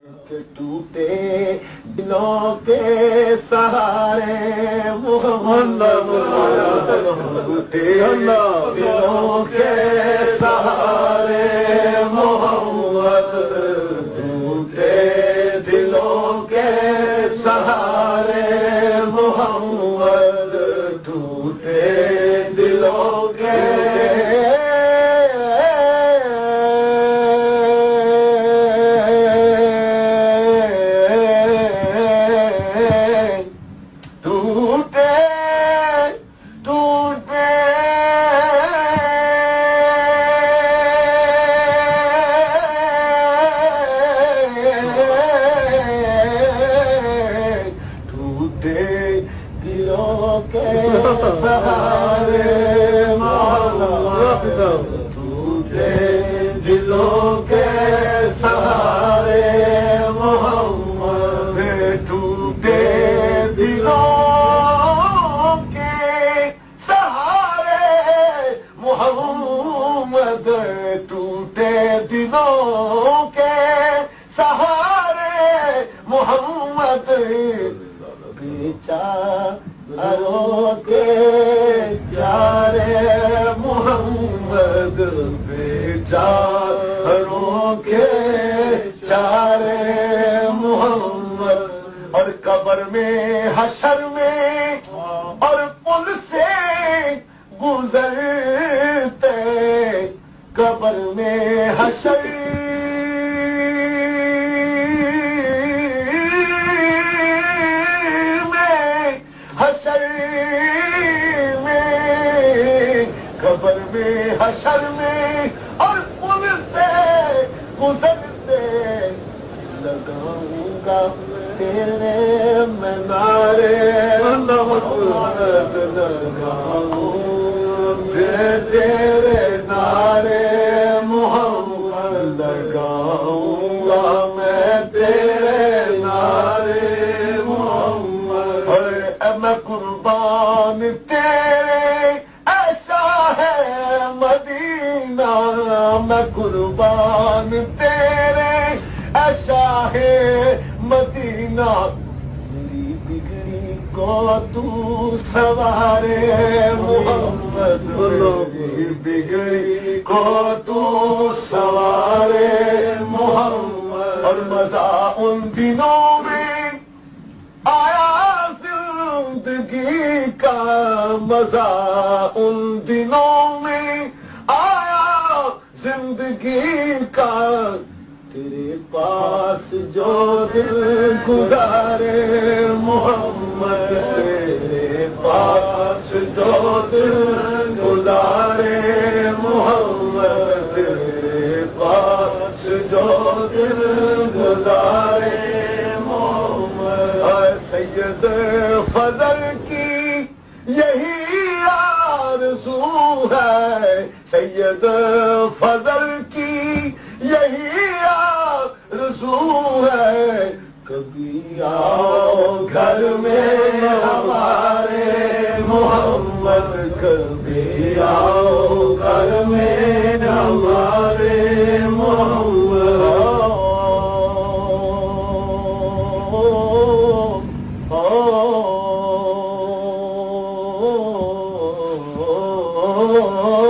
کہ ٹوٹے دلوں کے سہارے محمد ٹوٹے دلوں کے سہارے محمد ٹوٹے دلوں کے سہارے محمد ٹوٹے دلوں کے سہارے محمد ٹوٹے دلوں کے سہارے محمد ٹوٹے دلوں کے سہارے محمد ٹوٹے دلوں کے سہارے محمد بیچاروں کے پیارے محمد بیچاروں کے پیارے محمد اور قبر میں حشر میں اور پل سے گزرتے قبر میں حشر قبر میں حشر میں اور پل سے گزرتے لگاؤں گا تیرے میں نعرے محمد لگاؤں تیرے نعرے محمد لگاؤں گا میں تیرے نعرے محمد اور میں قربان تیرے مدینہ میں قربان تیرے شاہ مدینہ میری بگڑی کو تو سوارے محمد میری بگڑی کو تو سوارے محمد اور مزہ ان دنوں میں آیا زندگی کا مزہ ان دنوں میں آیا زندگی کا تیرے پاس جو دل گزارے محمد تیرے پاس جو دل گزارے محمد تیرے پاس جو دل گزارے محمد سید فضل کی یہی آرزو ہے سید فضل کی یہی آرزو ہے کبھی آؤ گھر میں ہمارے محمد کبھی آؤ گھر میں ہمارے محمد oh